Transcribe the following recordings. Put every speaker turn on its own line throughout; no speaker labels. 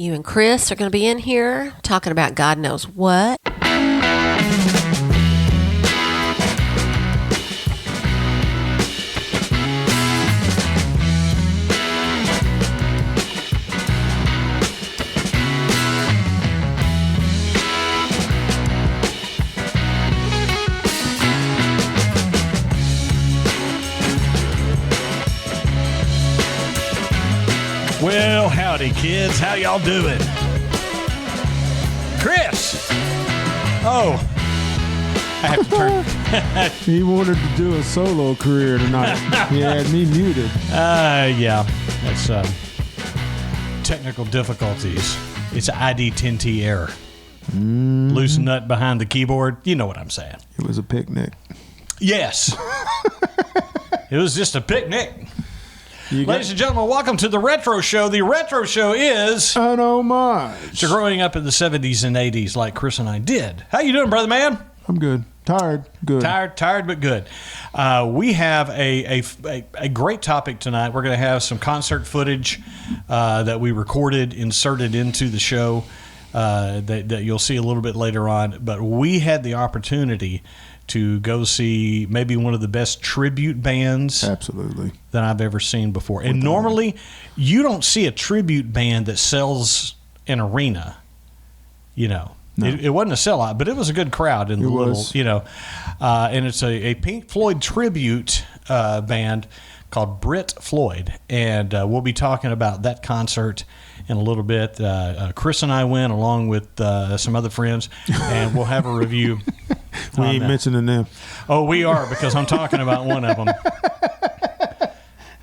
You and Chris are going to be in here talking about God knows what.
Well, howdy, kids. How y'all doing? Chris! Oh, I have to turn.
He wanted to do a solo career tonight. He had me muted.
Yeah. That's technical difficulties. It's an ID10T error. Loose nut behind the keyboard. You know what I'm saying.
It was a picnic.
Yes. It was just a picnic. Ladies and gentlemen, welcome to the Retro Show. The Retro Show is
an homage
to growing up in the 70s and 80s like Chris and I did. How you doing, brother man?
I'm good. Tired. Good.
Tired, but good. We have a great topic tonight. We're going to have some concert footage that we recorded, inserted into the show that you'll see a little bit later on. But we had the opportunity to go see maybe one of the best tribute bands
absolutely
that I've ever seen before. And normally you don't see a tribute band that sells an arena, you know. No. It wasn't a sellout, but it was a good crowd in the little, you know. And it's a Pink Floyd tribute band called Brit Floyd. And we'll be talking about that concert in a little bit. Chris and I went along with some other friends, and we'll have a review.
We ain't mentioning them.
Oh, we are, because I'm talking about one of them.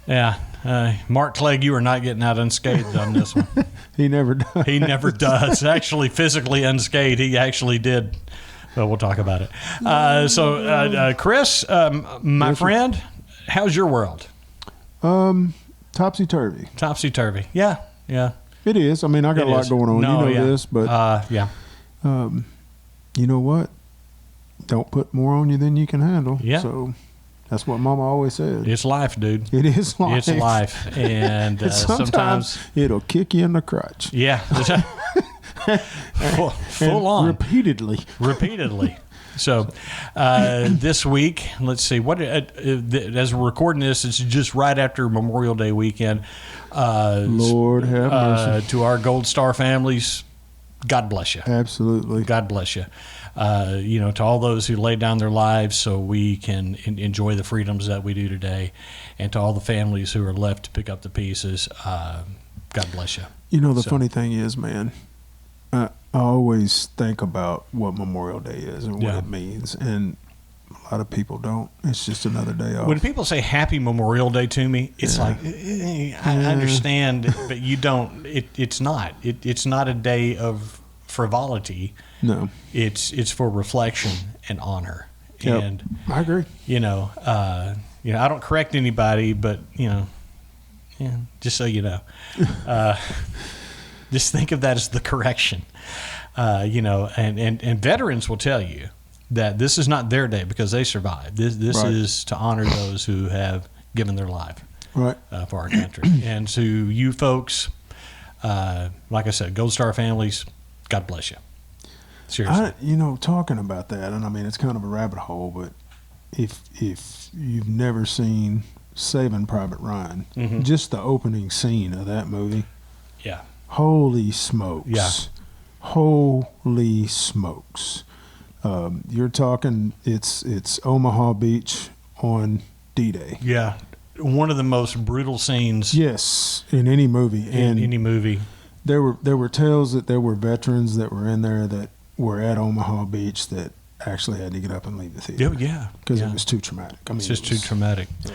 Yeah. Mark Clegg, you are not getting out unscathed on this one.
He never does.
He never does. Actually, physically unscathed, he actually did. But we'll talk about it. So, Chris, my friend, how's your world?
Topsy-turvy.
Topsy-turvy. Yeah.
It is. I mean, I got a lot going on.
No,
you know this, but
yeah.
You know what? Don't put more on you than you can handle.
Yeah.
So that's what Mama always said.
It's life, dude.
It is life.
It's life. And sometimes
it'll kick you in the crotch.
Yeah. Full on.
Repeatedly.
So this week, let's see, what as we're recording this, it's just right after Memorial Day weekend.
Lord have mercy.
To our Gold Star families, God bless you.
Absolutely.
God bless you. To all those who laid down their lives so we can enjoy the freedoms that we do today, and to all the families who are left to pick up the pieces, God bless you.
You know, the funny thing is, man, I always think about what Memorial Day is and what it means, and a lot of people don't. It's just another day off.
When people say Happy Memorial Day to me, it's like, I understand, but you don't. It's not. It's not a day of frivolity.
No,
it's for reflection and honor.
Yep.
And
I agree.
I don't correct anybody, but just so you know, just think of that as the correction. And veterans will tell you that this is not their day because they survived. This
right.
is to honor those who have given their life
right.
For our country. And to you folks, like I said, Gold Star families, God bless you. Seriously.
Talking about that, and I mean, it's kind of a rabbit hole, but if you've never seen Saving Private Ryan, just the opening scene of that movie,
yeah,
holy smokes, holy smokes. You're talking, it's Omaha Beach on D-Day.
Yeah, one of the most brutal scenes.
Yes, in any movie.
In any movie.
There were tales that there were veterans that were in there that were at Omaha Beach that actually had to get up and leave the theater.
Yeah.
Because it was too traumatic. I mean,
it's just too traumatic. Yeah.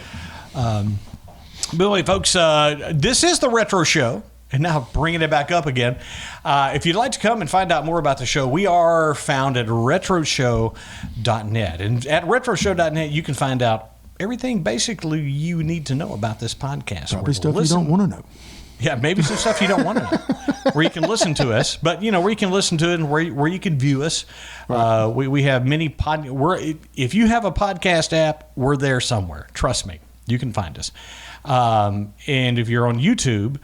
But anyway, folks, this is the Retro Show. And now bringing it back up again. If you'd like to come and find out more about the show, we are found at retroshow.net. And at retroshow.net, you can find out everything basically you need to know about this podcast.
Probably stuff you don't want to know.
Yeah, maybe some stuff you don't want to know, where you can listen to us, but where you can listen to it and where you can view us. Right. We have many if you have a podcast app, we're there somewhere. Trust me, you can find us. And if you're on YouTube,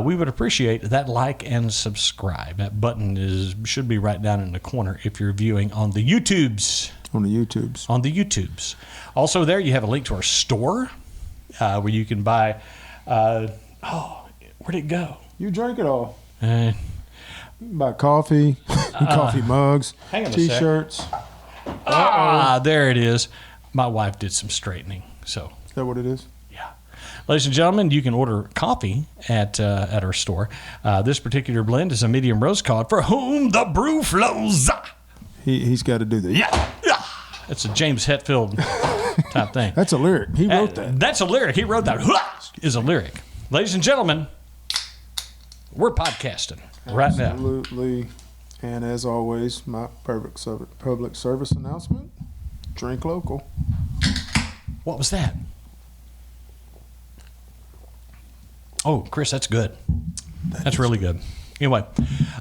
we would appreciate that like and subscribe. That button should be right down in the corner if you're viewing on the YouTubes.
On the YouTubes.
Also there, you have a link to our store where you can buy... where'd it go?
You drank it all.
Buy
coffee, coffee mugs, T-shirts.
There it is. My wife did some straightening. So
is that what it is?
Yeah. Ladies and gentlemen, you can order coffee at our store. This particular blend is a medium roast cod for whom the brew flows.
He's got to do that.
Yeah. It's a James Hetfield type thing.
That's a lyric. He wrote that.
That's a lyric. He wrote that. Is a lyric. Ladies and gentlemen, we're podcasting right now.
Absolutely. And as always, my public service announcement, drink local.
What was that? Oh, Chris, that's good. That's really good. Anyway,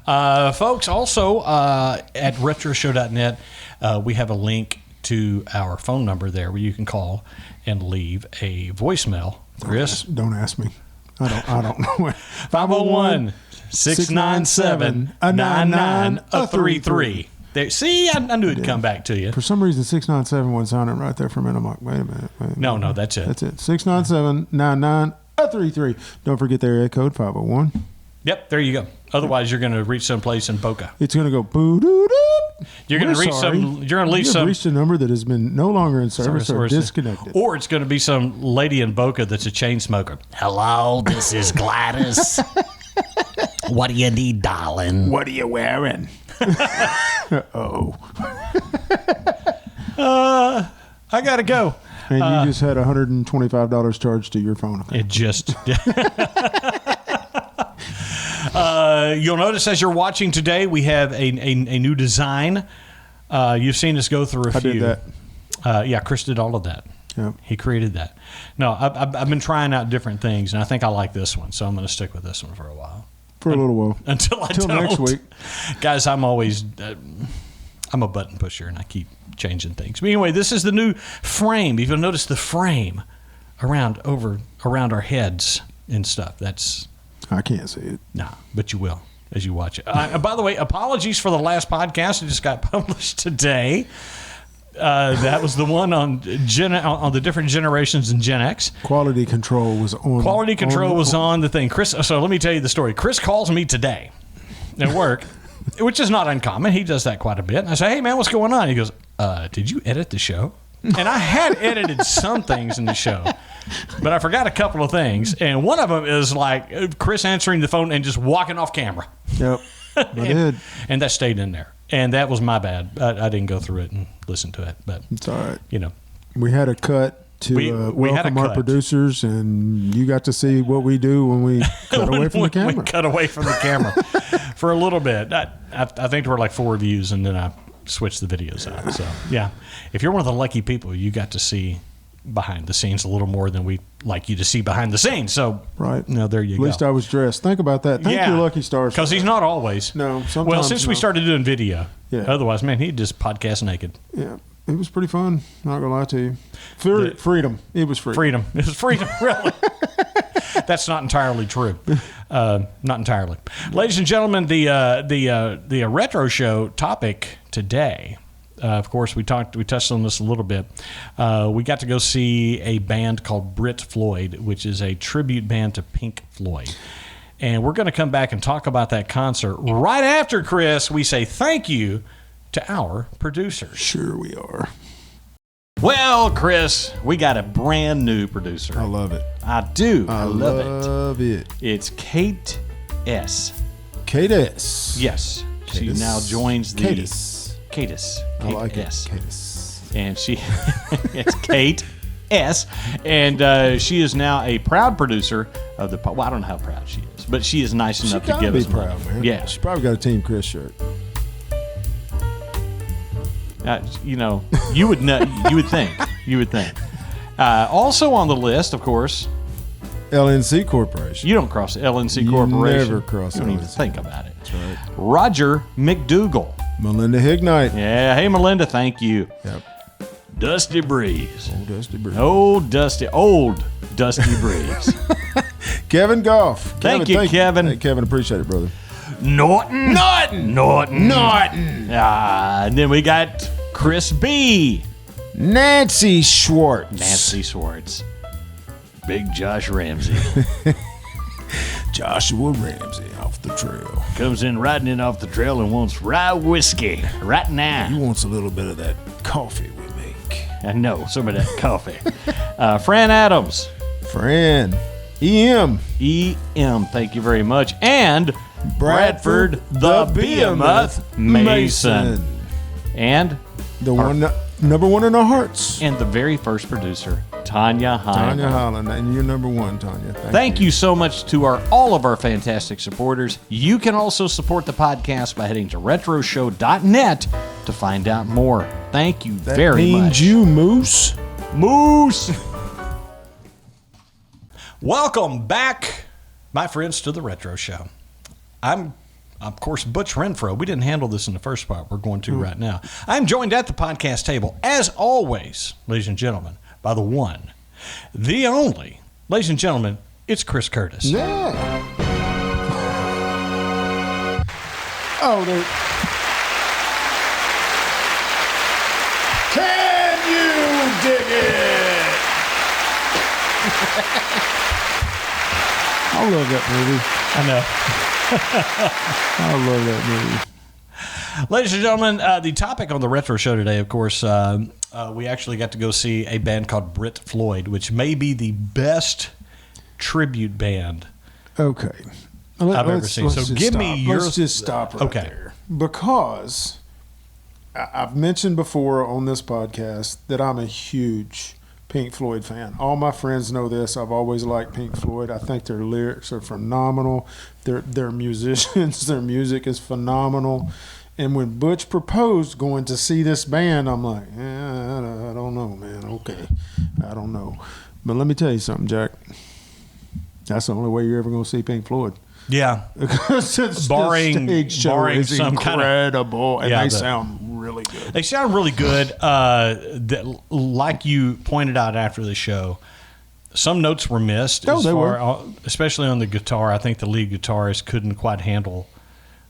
folks, also at retroshow.net, we have a link to our phone number there where you can call and leave a voicemail. Chris?
Don't ask me. I don't know.
501-697-9933. There, see, I knew it'd come back to you.
For some reason, 697 wasn't sounding right there for a minute. I'm like, wait a minute.
No, that's it.
That's it. 697-9933. Don't forget the area code 501.
Yep, there you go. Otherwise, you're going to reach someplace in Boca.
It's going to go boo-doo-doo.
You're going to reach some. You're going to leave some.
Reached a number that has been no longer in service or disconnected.
Or it's going to be some lady in Boca that's a chain smoker. Hello, this is Gladys. What do you need, darling?
What are you wearing? Oh.
I got to go.
And you just had $125 charged to your phone account.
It just. You'll notice as you're watching today, we have a new design. You've seen us go through a few.
I did
that. Yeah, Chris did all of that.
Yep.
He created that. No, I've been trying out different things, and I think I like this one, so I'm going to stick with this one for a while.
For a little while.
Until
next week.
Guys, I'm always... I'm a button pusher, and I keep changing things. But anyway, this is the new frame. If you'll notice the frame around our heads and stuff. That's...
I can't see it.
No, but you will as you watch it. By the way, apologies for the last podcast. It just got published today. That was the one on the different generations in Gen X.
Quality control was on.
Quality control was on the thing. Chris, so let me tell you the story. Chris calls me today at work, which is not uncommon. He does that quite a bit. And I say, hey, man, what's going on? He goes, did you edit the show? And I had edited some things in the show, but I forgot a couple of things. And one of them is like Chris answering the phone and just walking off camera.
Yep, I did.
And that stayed in there. And that was my bad. I didn't go through it and listen to it. But
it's all right.
You know,
we had a cut to welcome our producers, and you got to see what we do when we cut away from the camera.
We cut away from the camera for a little bit. I think there were like 4 views, and then I switch the videos out. So yeah, if you're one of the lucky people, you got to see behind the scenes a little more than we like you to see behind the scenes. So
right,
there you go.
At least I was dressed. Think about that. Thank you, Lucky Stars,
because he's not always.
No, sometimes.
Well, since we started doing video,
yeah.
Otherwise, man, he'd just podcast naked.
Yeah, it was pretty fun. Not gonna lie to you. Freedom. It was freedom.
It was freedom. Really. That's not entirely true. Not entirely. Ladies and gentlemen, the retro show topic today. Of course, we touched on this a little bit. We got to go see a band called Brit Floyd, which is a tribute band to Pink Floyd. And we're going to come back and talk about that concert right after, Chris, we say thank you to our producers.
Sure we are.
Well, Chris, we got a brand new producer.
I love it.
I do. I
love it.
It's Kate S.
Kate S.
Yes. She now joins the... Katis.
I like
S.
it. Katis.
And she... it's Kate S. And she is now a proud producer of the... Well, I don't know how proud she is, but she is nice enough to give us
proud, man.
Yeah.
She's probably got a Team Chris shirt.
You would know. You would think. Also on the list, of course,
LNC Corporation.
You don't cross LNC Corporation.
Never cross.
You don't even think about it.
That's right.
Roger McDougal.
Melinda Hignite.
Yeah. Hey, Melinda. Thank you.
Yep.
Dusty Breeze.
Old Dusty Breeze.
Old Dusty Breeze.
Kevin Goff.
Thank you, Kevin.
Hey, Kevin, appreciate it, brother.
Norton. And then we got Chris B.
Nancy
Schwartz. Big Josh Ramsey.
Joshua Ramsey off the trail.
Comes in riding in off the trail and wants rye whiskey right now.
He wants a little bit of that coffee we make.
I know, some of that coffee. Fran Adams.
Fran. EM.
Thank you very much. And Bradford the Behemoth Mason. And
the one number one in our hearts.
And the very first producer, Tanya Holland.
And you're number one, Tanya.
Thank you so much to all of our fantastic supporters. You can also support the podcast by heading to retroshow.net to find out more. Thank you very much.
That means you, Moose.
Welcome back, my friends, to the Retro Show. I'm, of course, Butch Renfro. We didn't handle this in the first part. We're going to right now. I'm joined at the podcast table, as always, ladies and gentlemen, by the one, the only, ladies and gentlemen, it's Chris Curtis.
Yeah. Oh, there. Can you dig it? I love that movie.
I know.
I love that movie.
Ladies and gentlemen, the topic on the Retro Show today, of course, we actually got to go see a band called Brit Floyd, which may be the best tribute band
I've
ever seen. So give me your...
Let's just stop right there. Because I've mentioned before on this podcast that I'm a huge Pink Floyd fan. All my friends know this. I've always liked Pink Floyd. I think their lyrics are phenomenal. They're musicians. Their music is phenomenal. And when Butch proposed going to see this band, I'm like, I don't know, man. Okay, I don't know. But let me tell you something, Jack. That's the only way you're ever going to see Pink Floyd.
Yeah.
Because
barring
the stage show is
some
incredible,
kind of,
and they sound really good.
They sound really good. Like you pointed out after the show, some notes were missed. Especially on the guitar. I think the lead guitarist couldn't quite handle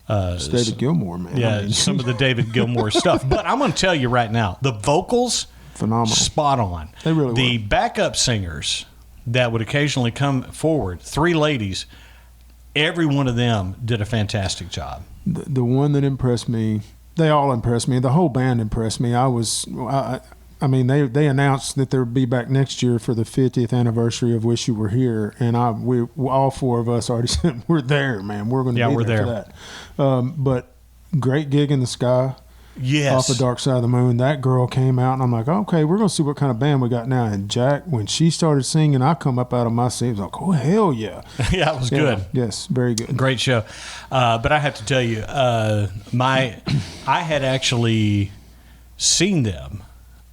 David Gilmour, man.
Yeah, some of the David Gilmour stuff. But I'm going to tell you right now, the vocals,
phenomenal,
spot on.
They really were.
The backup singers that would occasionally come forward, 3 ladies, every one of them did a fantastic job.
The one that impressed me, they all impressed me. The whole band impressed me. I mean, they announced that they'll be back next year for the 50th anniversary of Wish You Were Here, and we all 4 of us already said we're there, man. We're going to be there for that. But great gig in the sky.
Yes.
Off the Dark Side of the Moon. That girl came out, and I'm like, okay, we're going to see what kind of band we got now. And Jack, when she started singing, I come up out of my seat. I was like, oh, hell yeah.
Yeah, it was good.
Yes, very good.
Great show. But I have to tell you, I had actually seen them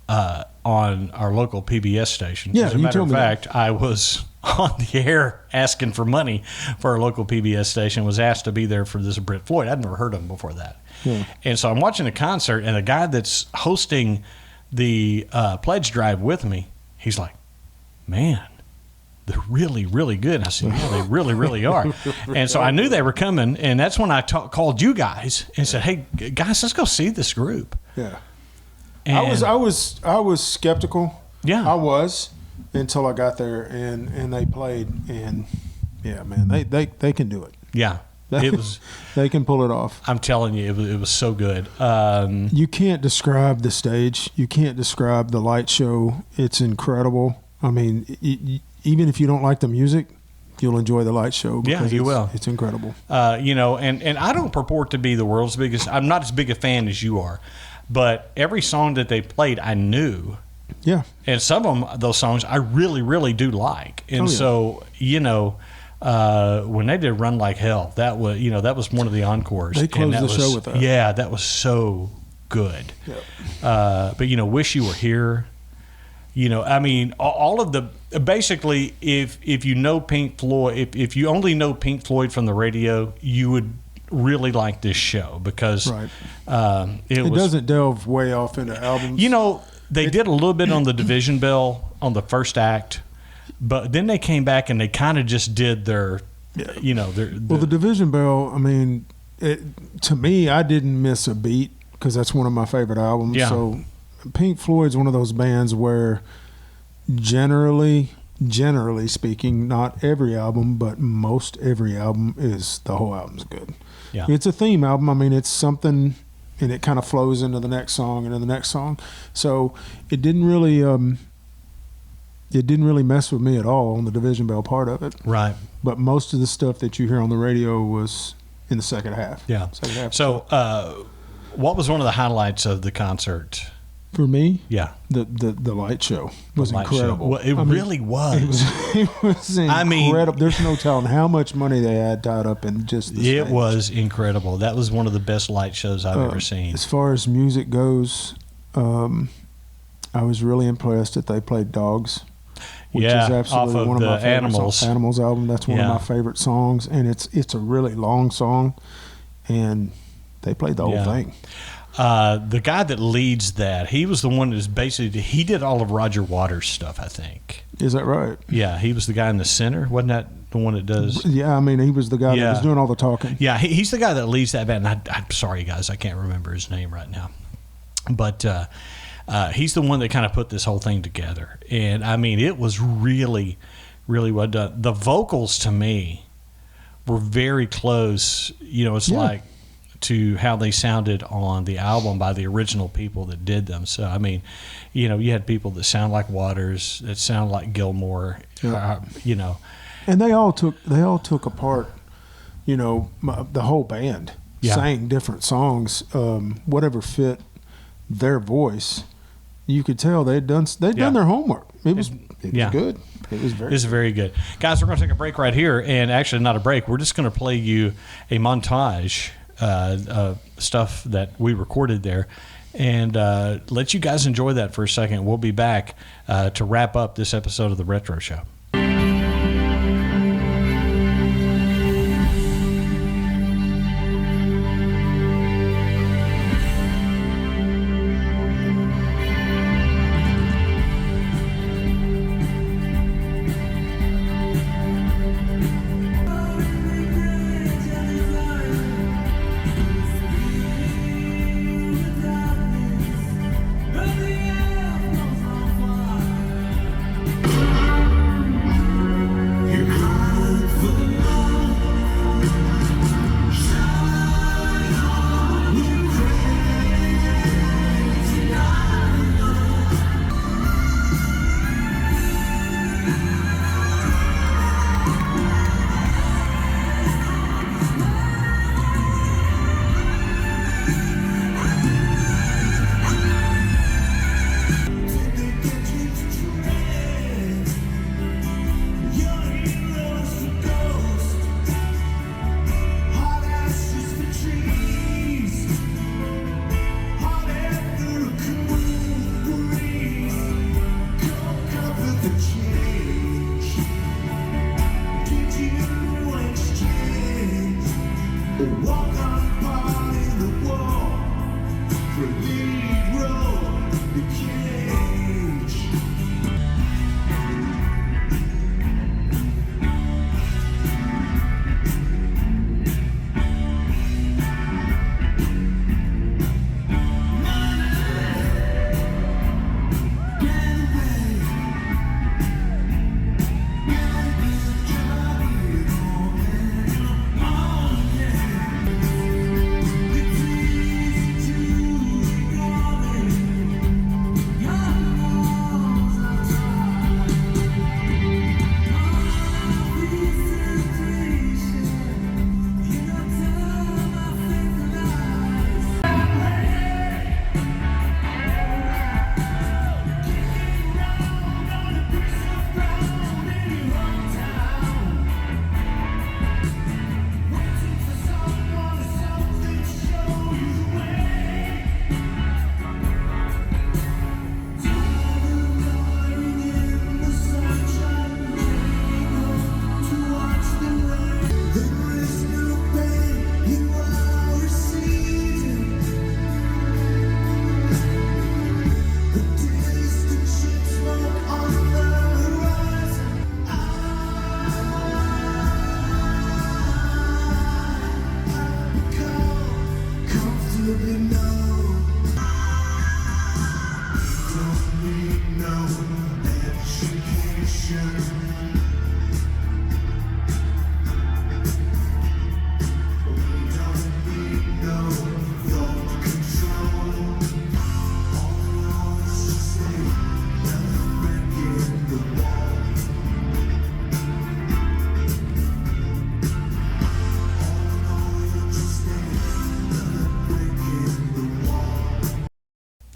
on our local PBS station.
Yeah,
as a matter of fact, I was on the air asking for money for our local PBS station, was asked to be there for this Brit Floyd. I'd never heard of him before that. Yeah. And so I'm watching the concert, and the guy that's hosting the pledge drive with me, he's like, man, they're really, really good. And I said, yeah, they really, really are. And so I knew they were coming, and that's when I called you guys and said, hey, guys, let's go see this group.
Yeah.
And
I was skeptical.
Yeah.
I was until I got there and they played, and yeah, man, they can do it.
Yeah. It was.
They can pull it off.
I'm telling you, it was so good.
You can't describe the stage. You can't describe the light show. It's incredible. I mean, even if you don't like the music, you'll enjoy the light show.
Yeah, you will.
It's incredible.
And I don't purport to be the world's biggest. I'm not as big a fan as you are, but every song that they played, I knew.
Yeah.
And some of those songs I really, really do like. And so, when they did Run Like Hell, that was one of the encores.
They closed the show with that.
Yeah, that was so good.
Yep.
But Wish You Were Here. I mean, all of the basically, if you know Pink Floyd, if you only know Pink Floyd from the radio, you would really like this show because
it doesn't delve way off into albums.
They did a little bit on the Division Bell on the first act, but then they came back and they kind of just did their,
the Division Bell, I mean, to me, I didn't miss a beat because that's one of my favorite albums.
Yeah.
So Pink Floyd's one of those bands where generally speaking, not every album, but most every album the whole album's good.
Yeah.
It's a theme album. I mean, it's something, and it kind of flows into the next song and into the next song. So it didn't really mess with me at all on the Division Bell part of it.
Right.
But most of the stuff that you hear on the radio was in the second half.
Yeah.
Second half.
So, what was one of the highlights of the concert?
For me,
Yeah.
the light show was
Light show.
incredible.
Well, it really was.
It was incredible.
I mean,
there's no telling how much money they had tied up in just the
It
stage.
was incredible. That was one of the best light shows I've ever seen.
As far as music goes, I was really impressed that they played Dogs, which is absolutely
off of
one of
the
my favorite
Animals.
Animals album. That's one of my favorite songs, and it's a really long song, and they played the whole thing.
The guy that leads that, he was the one that's basically, he did all of Roger Waters' stuff, I think.
Is that right?
Yeah, he was the guy in the center. Wasn't that the one that does?
Yeah, I mean, he was the guy that was doing all the talking.
Yeah, he's the guy that leads that band. And I'm sorry, guys, I can't remember his name right now. But he's the one that kind of put this whole thing together. And, I mean, it was really, really well done. The vocals, to me, were very close. It's like to how they sounded on the album by the original people that did them. So, I mean, you had people that sound like Waters, that sound like Gilmore,
And they all took apart, the whole band sang different songs, whatever fit their voice. You could tell they'd done their homework. It was good. It was
very good. Guys, we're going to take a break right here, and actually not a break. We're just going to play you a montage of stuff that we recorded there, and let you guys enjoy that for a second. We'll be back to wrap up this episode of the Retro Show.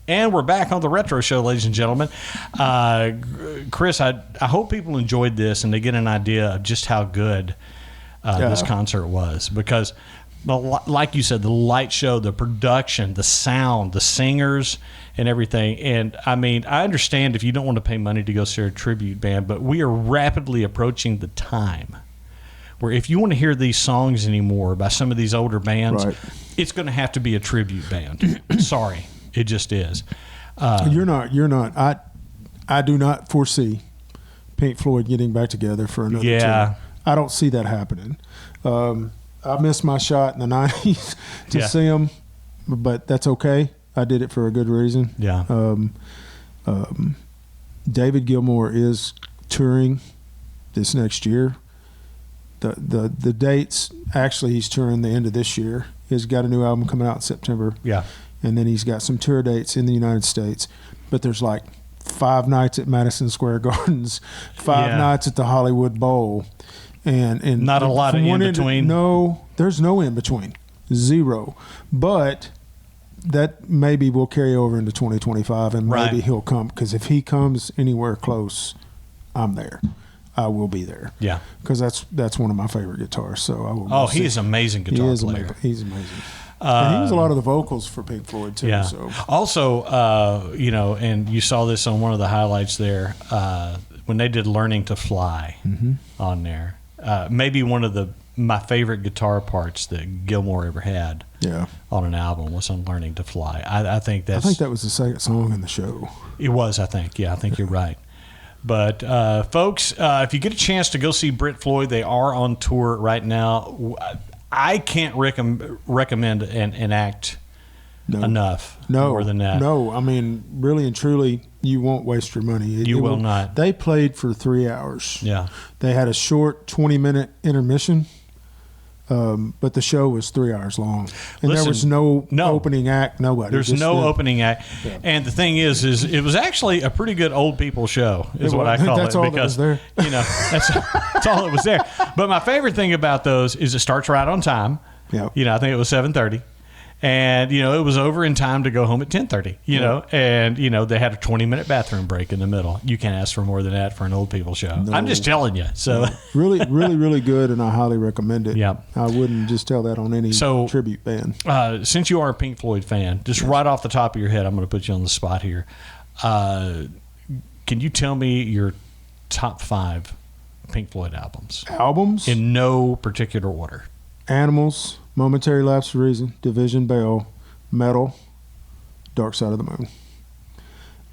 And we're back on the Retro Show, ladies and gentlemen. Chris, I hope people enjoyed this and they get an idea of just how good this concert was. Because, like you said, the light show, the production, the sound, the singers, and everything. And, I mean, I understand if you don't want to pay money to go see a tribute band, but we are rapidly approaching the time where if you want to hear these songs anymore by some of these older bands, it's going to have to be a tribute band. Sorry. It just is.
You're not. I do not foresee Pink Floyd getting back together for another tour. I don't see that happening. I missed my shot in the 90s to see them, but that's okay. I did it for a good reason.
Yeah.
David Gilmour is touring this next year. The dates, actually, he's touring the end of this year. He's got a new album coming out in September.
Yeah.
And then he's got some tour dates in the United States. But there's like 5 nights at Madison Square Gardens, 5 nights at the Hollywood Bowl. And
not a lot of in-between?
No, there's no in-between. Zero. But that maybe will carry over into 2025, and maybe he'll come. Because if he comes anywhere close, I'm there. I will be there.
Yeah.
Because that's one of my favorite guitarists. So I will.
Oh, he is an amazing guitar player.
He's amazing. And he was a lot of the vocals for Pink Floyd, too.
Yeah.
So.
Also, and you saw this on one of the highlights there, when they did Learning to Fly on there. Maybe one of my favorite guitar parts that Gilmour ever had on an album was on Learning to Fly. I think that
was the second song in the show.
It was, I think. Yeah, I think you're right. But, folks, if you get a chance to go see Brit Floyd, they are on tour right now. I can't recommend an act enough more than that.
No, I mean, really and truly, you won't waste your money.
You will not.
They played for 3 hours.
Yeah.
They had a short 20-minute intermission, but the show was 3 hours long. And there was no opening act, nobody.
There's no opening act. Yeah. And the thing is it was actually a pretty good old people show, is what I call
that's
it.
All
because,
that was there.
That's all that was there. But my favorite thing about those is it starts right on time.
Yeah.
I think it was 7:30. And, it was over in time to go home at 10:30, know, and, they had a 20-minute bathroom break in the middle. You can't ask for more than that for an old people show. No. I'm just telling you. So
really, really, really good, and I highly recommend it.
Yeah.
I wouldn't just tell that on any tribute band.
Since you are a Pink Floyd fan, just right off the top of your head, I'm going to put you on the spot here. Can you tell me your top 5 Pink Floyd albums?
Albums?
In no particular order.
Animals, Momentary Lapse of Reason, Division Bell, Metal, Dark Side of the Moon.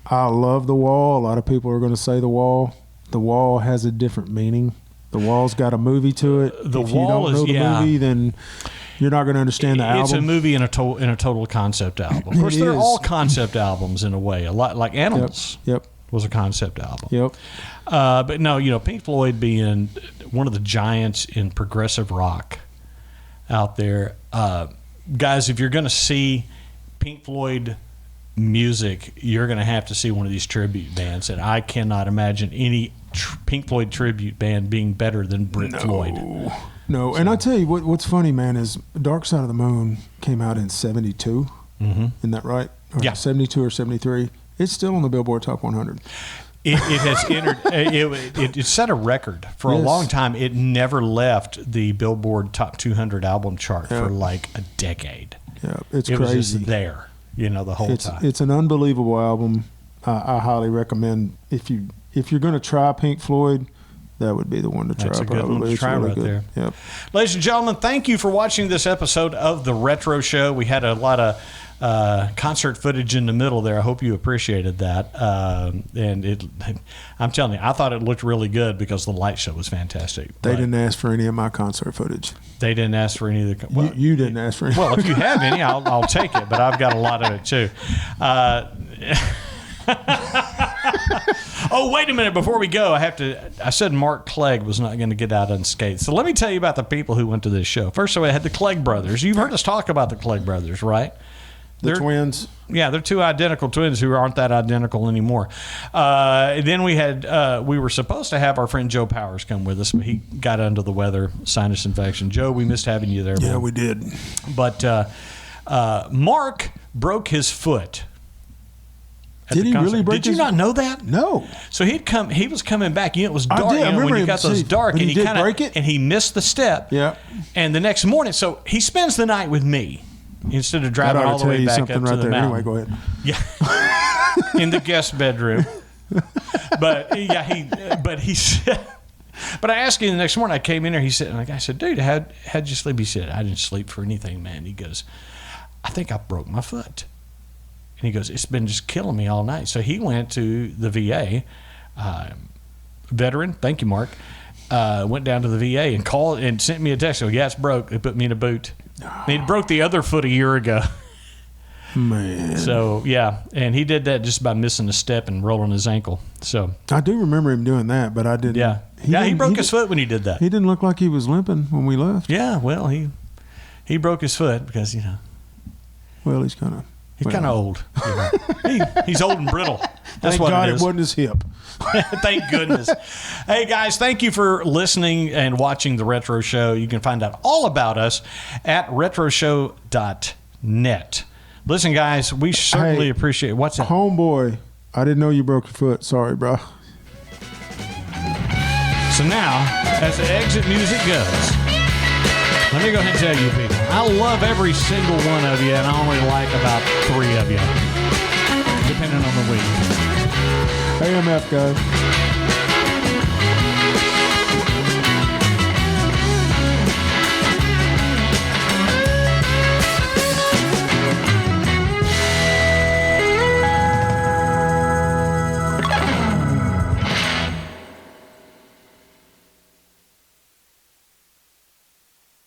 I love The Wall. A lot of people are going to say The Wall. The Wall has a different meaning. The Wall's got a movie to it.
The
if
Wall
you don't know the movie, then you're not going to understand the album.
It's a movie and a total concept album. Of course, they're all concept albums in a way. A lot like Animals.
Yep.
Was a concept album.
Yep.
But no, Pink Floyd being one of the giants in progressive rock out there. Guys, if you're going to see Pink Floyd music, you're going to have to see one of these tribute bands, and I cannot imagine any Pink Floyd tribute band being better than Brit Floyd.
No, and I tell you what's funny, man, is Dark Side of the Moon came out in 72. Isn't that right? Or 72 or 73. It's still on the Billboard Top 100.
It has entered. It set a record for a long time. It never left the Billboard Top 200 album chart for like a decade.
Yeah, it's
crazy.
It
was just there, the whole time.
It's an unbelievable album. I highly recommend if you're going to try Pink Floyd, That would be the one to try.
That's a good one to
It's
try
really
right
good.
there.
Yep.
Ladies and gentlemen, thank you for watching this episode of The Retro Show. We had a lot of concert footage in the middle there. I hope you appreciated that. I'm telling you, I thought it looked really good because the light show was fantastic.
They didn't ask for any of my concert footage.
They didn't ask for any of the... Well,
you didn't ask for any.
Well, if you have any, I'll take it, but I've got a lot of it too. Oh, wait a minute. Before we go, I said Mark Clegg was not going to get out unscathed. So let me tell you about the people who went to this show. First of all, I had the Clegg brothers. You've heard us talk about the Clegg brothers, right?
They're twins.
Yeah, they're two identical twins who aren't that identical anymore. Then we were supposed to have our friend Joe Powers come with us, but he got under the weather, sinus infection. Joe, we missed having you there.
Yeah,
man.
we did.
But Mark broke his foot.
Did he really break?
Did you not know that?
No.
So he was coming back. It was dark.
I did. I remember
when you
him
got those dark,
but
and
he did
kind of
break it?
and he missed the step.
Yeah.
And the next morning, so he spends the night with me instead of driving all the way back up to the mountain.
Anyway, go ahead.
Yeah. In the guest bedroom. But he said. But I asked him the next morning. I came in there. He said, and I said, "Dude, how'd you sleep?" He said, "I didn't sleep for anything, man." He goes, "I think I broke my foot." And he goes, "It's been just killing me all night." So he went to the VA, veteran. Thank you, Mark. Went down to the VA and called and sent me a text. So, yeah, it's broke. They put me in a boot. He broke the other foot a year ago.
Man.
So, yeah. And he did that just by missing a step and rolling his ankle. So
I do remember him doing that, but I didn't.
Yeah. He broke his foot when he did that.
He didn't look like he was limping when we left.
Yeah, well, he broke his foot because,
Well, he's kind of...
He's kind of old. He's old and brittle. That's
Thank
what
God
it is.
it wasn't his hip.
Thank goodness. Hey, guys, thank you for listening and watching The Retro Show. You can find out all about us at retroshow.net. Listen, guys, we certainly appreciate it. What's that?
Homeboy, I didn't know you broke your foot. Sorry, bro.
So now, as the exit music goes, let me go ahead and tell you people, I love every single one of you, and I only like about 3 of you, depending on the week.
AMF, guys.